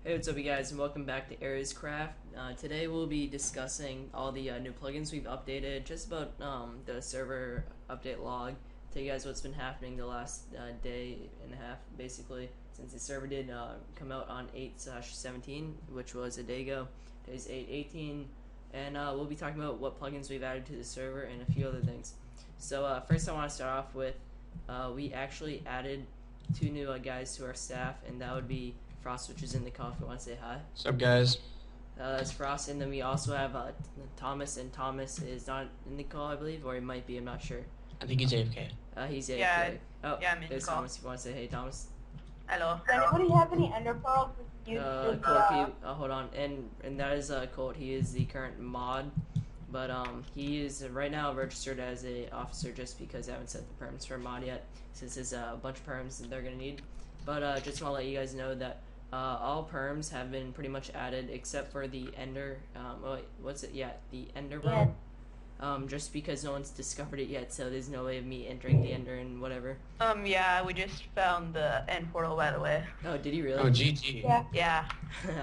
Hey, what's up, you guys, and welcome back to Arescraft. Today we'll be discussing all the new plugins we've updated, just about the server update log. Tell you guys what's been happening the last day and a half, basically, since the server did come out on 8/17, which was a day ago. Today's 8/18, and we'll be talking about what plugins we've added to the server and a few other things. So first I want to start off with we actually added two new guys to our staff, and that would be Frost, which is in the call if you want to say hi. What's up, guys? That's Frost, and then we also have Thomas, and Thomas is not in the call, I believe, or he might be, I'm not sure. I think he's AFK. He's AFK. Yeah, oh, yeah, I'm in there's the call. Thomas if you want to say hey, Thomas. Hello. Does anybody have any ender pearls? Colt, hold on, and that is Colt. He is the current mod, but he is right now registered as a officer just because I haven't set the perms for a mod yet, since there's a bunch of perms that they're gonna need. But just want to let you guys know that all perms have been pretty much added except for the Ender. What's it? Yeah, the Ender realm. Just because no one's discovered it yet, so there's no way of me entering the Ender and whatever. Yeah, we just found the end portal, by the way. Oh, did he really? Oh, GG. Yeah. Yeah.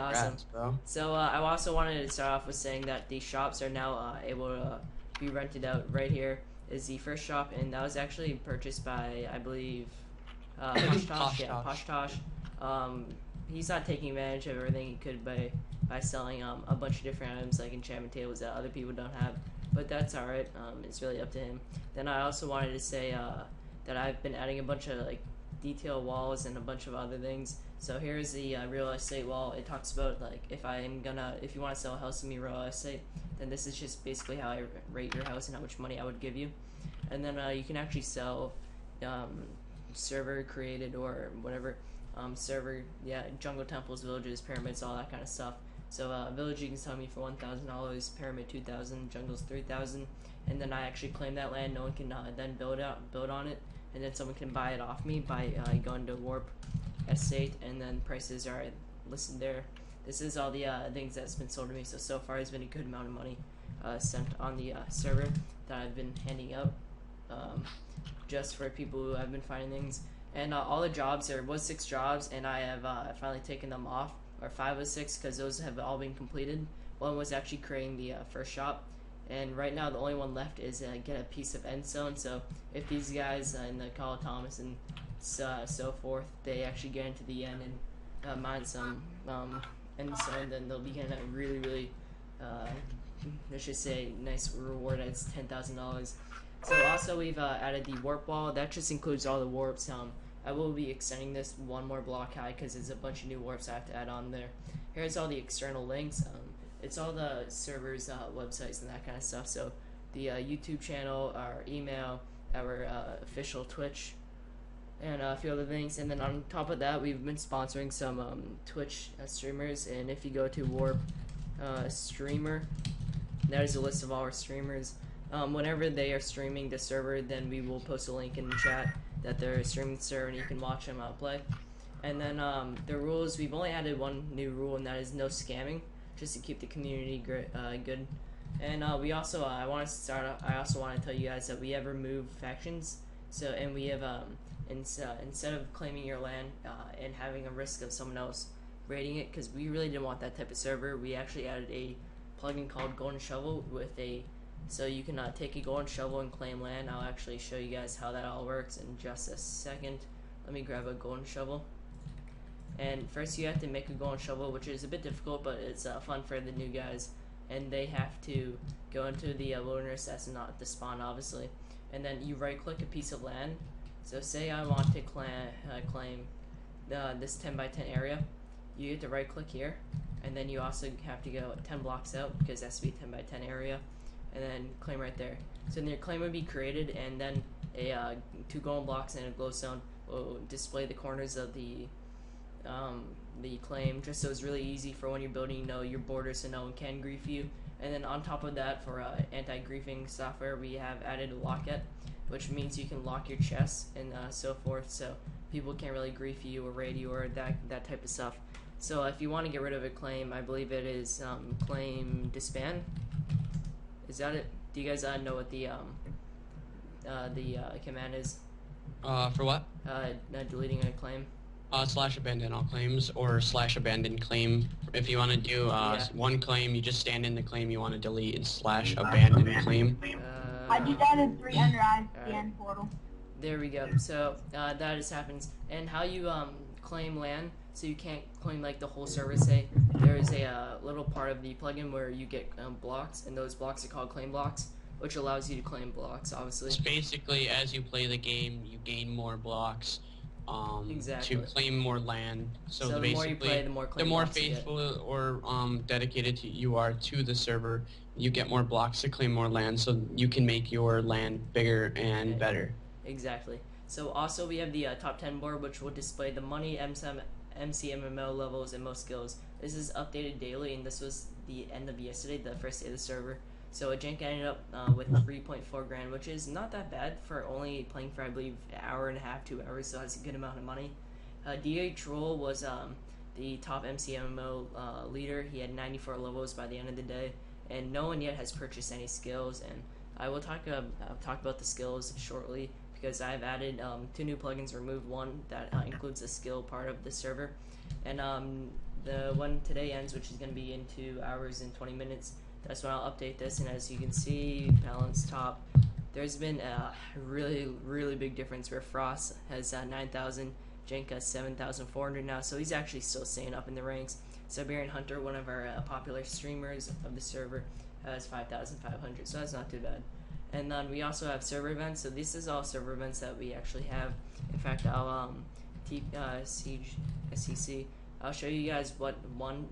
Awesome. Congrats, bro. So I also wanted to start off with saying that the shops are now able to be rented out. Right here is the first shop, and that was actually purchased by, I believe, Posh. Yeah, Posh. He's not taking advantage of everything he could by selling a bunch of different items like enchantment tables that other people don't have, but that's alright. It's really up to him. Then I also wanted to say that I've been adding a bunch of like detail walls and a bunch of other things. So here's the real estate wall. It talks about like if you want to sell a house to me real estate, then this is just basically how I rate your house and how much money I would give you. And then you can actually sell server created or whatever server, yeah, jungle temples, villages, pyramids, all that kind of stuff. So village you can sell me for $1,000, pyramid 2,000, jungles 3,000, and then I actually claim that land. No one can then build on it, and then someone can buy it off me by going to warp estate, and then prices are listed there. This is all the things that's been sold to me. So far has been a good amount of money sent on the server that I've been handing out just for people who have been finding things. And all the jobs, there was 6 jobs, and I have finally taken them off, or 5 of 6, because those have all been completed. One was actually creating the first shop, and right now the only one left is get a piece of endstone. So if these guys in the Call of Thomas and so forth, they actually get into the end and mine some endstone, then they'll be getting a really let's just say nice reward. It's $10,000. So also we've added the warp wall. That just includes all the warps. I will be extending this one more block high because there's a bunch of new warps I have to add on there. Here's all the external links. It's all the servers, websites, and that kind of stuff. So the YouTube channel, our email, our official Twitch, and a few other things. And then on top of that, we've been sponsoring some Twitch streamers. And if you go to Warp Streamer, that is a list of all our streamers. Whenever they are streaming the server, then we will post a link in the chat that they're streaming the server and you can watch them play. And then the rules, we've only added one new rule, and that is no scamming, just to keep the community good. And we also, I also want to tell you guys that we have removed factions. So, and we have instead of claiming your land and having a risk of someone else raiding it, because we really didn't want that type of server, we actually added a plugin called Golden Shovel so you can take a golden shovel and claim land. I'll actually show you guys how that all works in just a second. Let me grab a golden shovel. And first you have to make a golden shovel, which is a bit difficult, but it's fun for the new guys. And they have to go into the wilderness. That's not the spawn, obviously. And then you right click a piece of land. So say I want to claim this 10 by 10 area. You get to right click here, and then you also have to go 10 blocks out because that's to be 10 by 10 area, and then claim right there. So then your claim would be created, and then a 2 golden blocks and a glowstone will display the corners of the claim, just so it's really easy for when you're building, your borders so no one can grief you. And then on top of that, for anti-griefing software, we have added a locket, which means you can lock your chests and so forth, so people can't really grief you or raid you or that type of stuff. So if you want to get rid of a claim, I believe it is claim disband. Is that it? Do you guys know what the command is? For what? Deleting a claim. Slash abandon all claims or slash abandon claim. If you want to do Yeah. one claim, you just stand in the claim you want to delete and slash abandon claim. I just added 3 under eyes to the alright. end portal. There we go. So that just happens. And how you claim land, so you can't claim like the whole server. Say there is a little part of the plugin where you get blocks, and those blocks are called claim blocks, which allows you to claim blocks, obviously. It's basically as you play the game, you gain more blocks. Exactly. To claim more land. So the basically, more you play, the more claim blocks you get. faithful or dedicated you are to the server, you get more blocks to claim more land, so you can make your land bigger and better. Exactly. So also we have the top 10 board, which will display the money, MCMMO levels, and most skills. This is updated daily, and this was the end of yesterday, the first day of the server. So Jenk ended up with 3.4 grand, which is not that bad for only playing for, I believe, an hour and a half, 2 hours, so that's a good amount of money. DA Troll was the top MCMMO leader. He had 94 levels by the end of the day, and no one yet has purchased any skills, and I will talk about the skills shortly, because I've added 2 new plugins, removed one that includes the skill part of the server, and the one today ends, which is going to be in 2 hours and 20 minutes. That's when I'll update this, and as you can see, balance top, there's been a really big difference where Frost has 9,000, Jenk has 7,400 now, so he's actually still staying up in the ranks. Siberian Hunter, one of our popular streamers of the server, has 5,500, so that's not too bad. And then we also have server events, so this is all server events that we actually have. In fact, I'll Siege SEC. I'll show you guys what one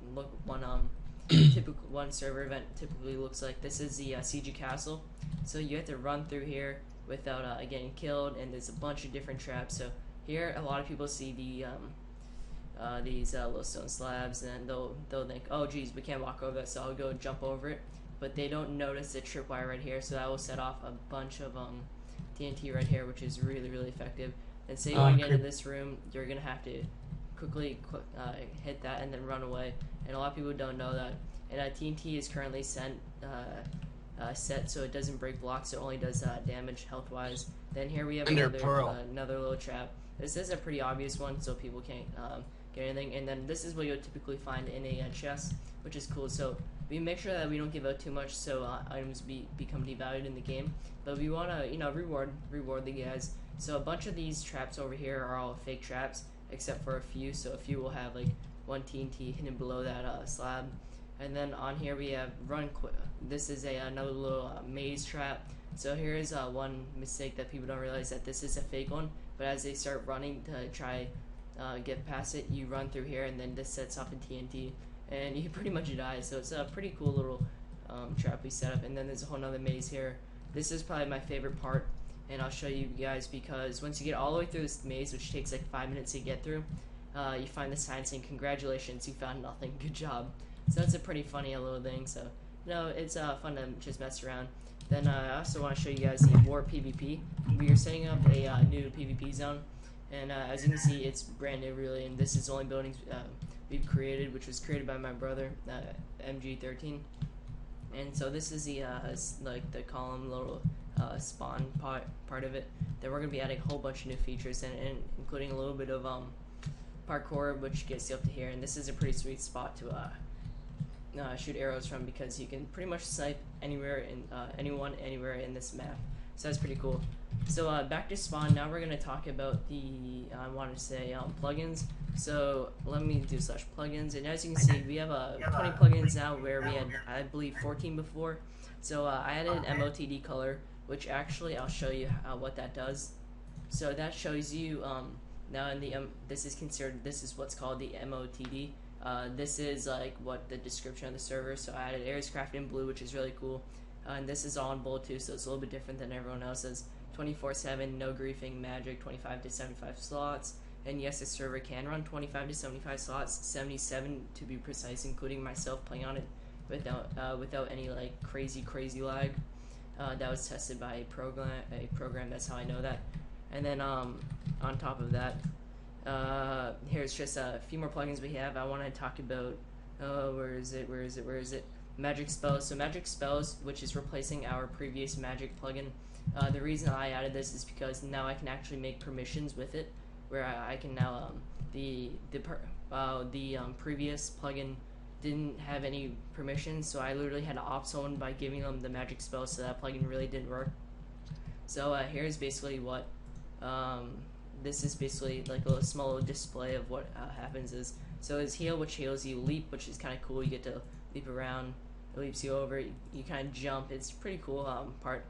server event typically looks like. This is the Siege Castle. So you have to run through here without getting killed, and there's a bunch of different traps. So here, a lot of people see these little stone slabs, and they'll think, oh geez, we can't walk over that, so I'll go jump over it. But they don't notice the tripwire right here, so that will set off a bunch of TNT right here, which is really effective. And say you want to get into this room, you're gonna have to quickly hit that and then run away. And a lot of people don't know that. And TNT is currently set so it doesn't break blocks, it only does damage health wise. Then here we have another little trap. This is a pretty obvious one, so people can't get anything. And then this is what you'll typically find in a chest, which is cool. So we make sure that we don't give out too much, so items become devalued in the game. But we want to, reward the guys. So a bunch of these traps over here are all fake traps, except for a few. So a few will have like 1 TNT hidden below that slab. And then on here we have run quick. This is another little maze trap. So here's one mistake that people don't realize, that this is a fake one. But as they start running to try get past it, you run through here, and then this sets off in TNT, and you pretty much die. So it's a pretty cool little trap we set up. And then there's a whole nother maze here. This is probably my favorite part, and I'll show you guys, because once you get all the way through this maze, which takes like 5 minutes to get through, you find the sign saying, "Congratulations, you found nothing. Good job." So that's a pretty funny little thing. So it's fun to just mess around. Then I also want to show you guys the War PvP. We are setting up a new PvP zone, and as you can see, it's brand new really, and this is the only buildings we've created, which was created by my brother, MG13. And so this is the like the column little spawn part of it. Then we're gonna be adding a whole bunch of new features, and including a little bit of parkour, which gets you up to here. And this is a pretty sweet spot to shoot arrows from, because you can pretty much snipe anywhere in anyone anywhere in this map. So that's pretty cool. So back to spawn. Now we're gonna talk about the plugins. So let me do /plugins, and as you can see, we have 20 plugins now, where we had, I believe, 14 before. So I added MOTD color, which actually I'll show you what that does. So that shows you now in the this is what's called the MOTD. This is like what the description of the server. So I added Arescraft in blue, which is really cool. And this is all in bold too, so it's a little bit different than everyone else's. 24/7, no griefing, magic, 25 to 75 slots. And yes, the server can run 25 to 75 slots, 77 to be precise, including myself playing on it without any like crazy lag. That was tested by a program. That's how I know that. And then on top of that, here's just a few more plugins we have. I want to talk about where is it? Magic spells. So magic spells, which is replacing our previous magic plugin. The reason I added this is because now I can actually make permissions with it. where I can now the previous plugin didn't have any permissions, so I literally had to opt someone by giving them the magic spell, so that plugin really didn't work. So here's basically what this is basically like a small little display of what happens is, so it's heal, which heals you, leap, which is kind of cool, you get to leap around, it leaps you over, you kind of jump, it's pretty cool part.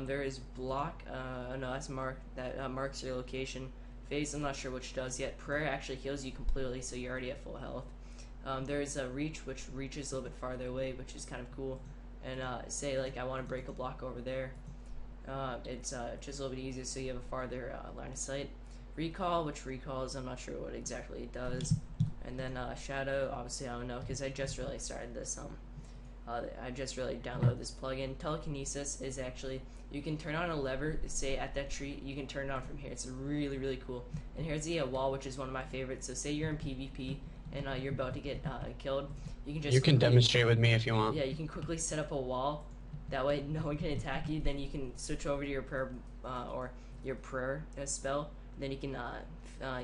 There is block, no, that's mark, that marks your location. Phase, I'm not sure which does yet. Prayer actually heals you completely, so you're already at full health. There's a reach, which reaches a little bit farther away, which is kind of cool. And say like I want to break a block over there, it's just a little bit easier, so you have a farther line of sight. Recall, which recalls, I'm not sure what exactly it does. And then shadow, obviously I don't know, because I just really started this. I just really downloaded this plugin. Telekinesis is actually, you can turn on a lever, say at that tree, you can turn it on from here. It's really, really cool. And here's the wall, which is one of my favorites. So say you're in PvP and you're about to get killed, you can just... You can demonstrate with me if you want. Yeah, you can quickly set up a wall. That way no one can attack you. Then you can switch over to your prayer, or your prayer spell. Then you can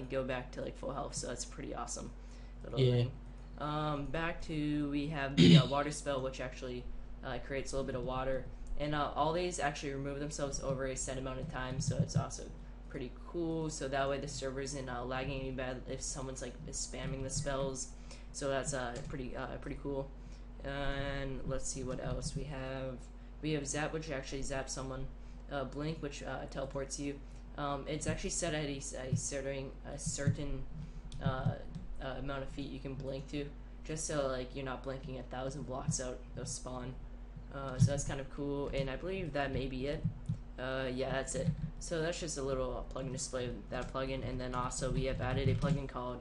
go back to like full health. So that's pretty awesome. Little thing. Back to, we have the water spell, which actually creates a little bit of water, and all these actually remove themselves over a set amount of time, so it's also pretty cool. So that way the server isn't lagging any bad if someone's like spamming the spells. So that's pretty cool. And let's see what else we have. We have zap, which actually zaps someone. Blink, which teleports you. It's actually set at a certain amount of feet you can blink to, just so like you're not blinking 1,000 blocks out of spawn. So that's kind of cool, and I believe that may be it. Yeah, that's it. So that's just a little plugin display of that plugin, and then also we have added a plugin called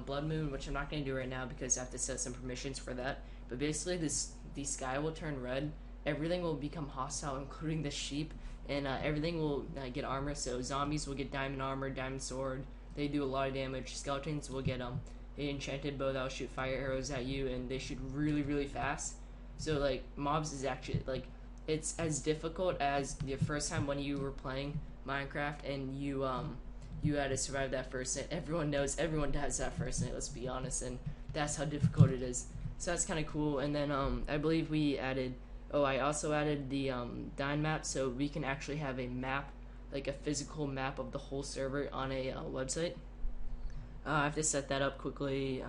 Blood Moon, which I'm not going to do right now because I have to set some permissions for that. But basically, the sky will turn red, everything will become hostile, including the sheep, and everything will get armor. So zombies will get diamond armor, diamond sword. They do a lot of damage. Skeletons will get an enchanted bow that will shoot fire arrows at you, and they shoot really, really fast. So like mobs is actually like, it's as difficult as the first time when you were playing Minecraft and you had to survive that first night. Everyone knows everyone dies that first night, let's be honest, and that's how difficult it is. So that's kind of cool. And then I believe we added, I also added the Dyn map, so we can actually have a map, like a physical map of the whole server on a website. I have to set that up quickly.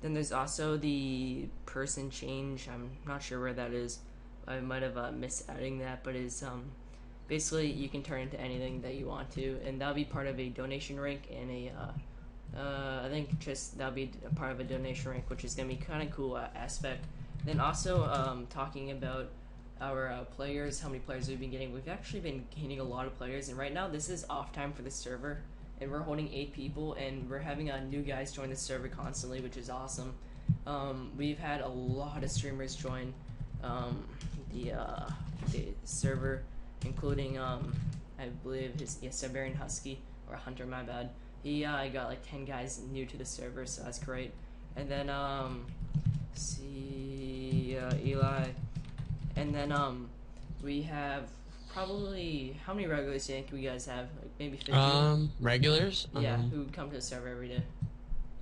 Then there's also the person change. I'm not sure where that is. I might have missed adding that, but it's basically you can turn into anything that you want to, and that'll be part of a donation rank and a I think just that'll be a part of a donation rank, which is gonna be kind of cool aspect. Then also talking about our players, how many players we've been getting. We've actually been gaining a lot of players, and right now this is off time for the server, and we're holding 8 people, and we're having new guys join the server constantly, which is awesome. We've had a lot of streamers join the server, including I believe Siberian Husky, or Hunter, my bad. He got like 10 guys new to the server, so that's great. And then see Eli, and then we have probably, how many regulars do you think we guys have? Like maybe 15? Regulars? Yeah, who come to the server every day.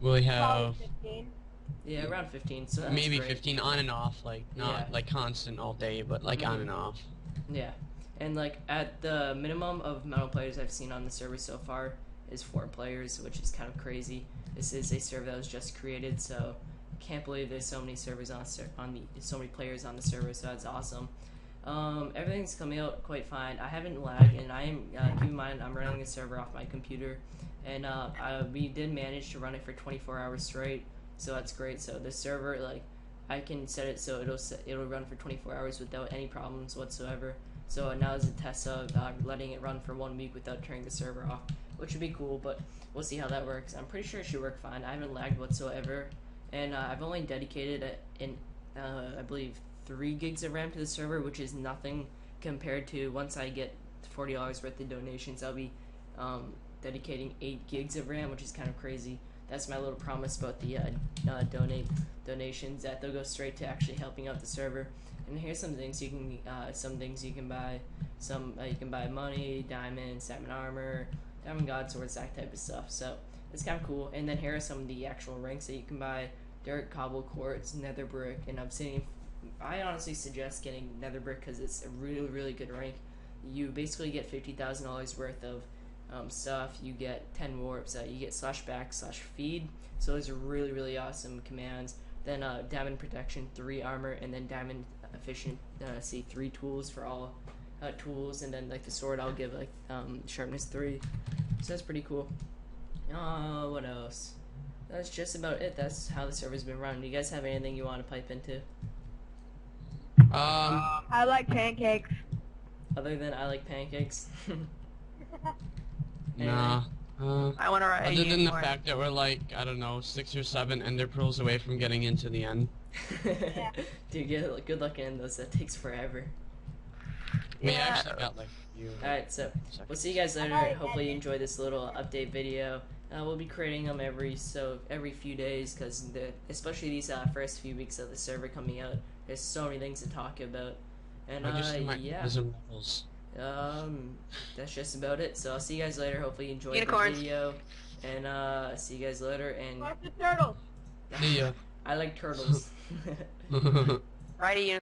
We have 15. Yeah, around 15. So that's maybe great. 15 on and off, like not like constant all day, but like on and off. Yeah, and like at the minimum of amount of players I've seen on the server so far is 4 players, which is kind of crazy. This is a server that was just created, so can't believe there's so many servers so many players on the server. So that's awesome. Everything's coming out quite fine. I haven't lagged, and I am keep in mind I'm running the server off my computer, and we did manage to run it for 24 hours straight, so that's great. So the server, like, I can set it so it'll run for 24 hours without any problems whatsoever. So now is a test of letting it run for 1 week without turning the server off, which would be cool, but we'll see how that works. I'm pretty sure it should work fine. I haven't lagged whatsoever, and I've only dedicated I believe 3 gigs of RAM to the server, which is nothing compared to once I get $40 worth of donations, I'll be dedicating 8 gigs of RAM, which is kind of crazy. That's my little promise about the donations, that they'll go straight to actually helping out the server. And here's some things you can buy. You can buy money, diamonds, diamond armor, diamond god swords, that type of stuff. So it's kind of cool. And then here are some of the actual ranks that you can buy: dirt, cobble, quartz, nether brick, and I honestly suggest getting nether brick because it's a really, really good rank. You basically get $50,000 worth of stuff. You get 10 warps. You get /back/feed. So those are really, really awesome commands. Then diamond protection, 3 armor, and then diamond efficiency, 3 tools for all tools. And then like the sword, I'll give like sharpness 3. So that's pretty cool. What else? That's just about it. That's how the server's been run. Do you guys have anything you want to pipe into? I like pancakes. Other than I like pancakes. Nah. I want to write. Other than the fact that we're like, I don't know, 6 or 7 ender pearls away from getting into the end. Dude, good luck in those. That takes forever. We actually got like a few. Alright, so we'll see you guys later. Hopefully you enjoyed this little update video. We'll be creating them every few days, because especially these first few weeks of the server coming out, there's so many things to talk about. And yeah, that's just about it. So I'll see you guys later. Hopefully you enjoyed the video, and see you guys later. And Watch the turtles. See ya. I like turtles. Write a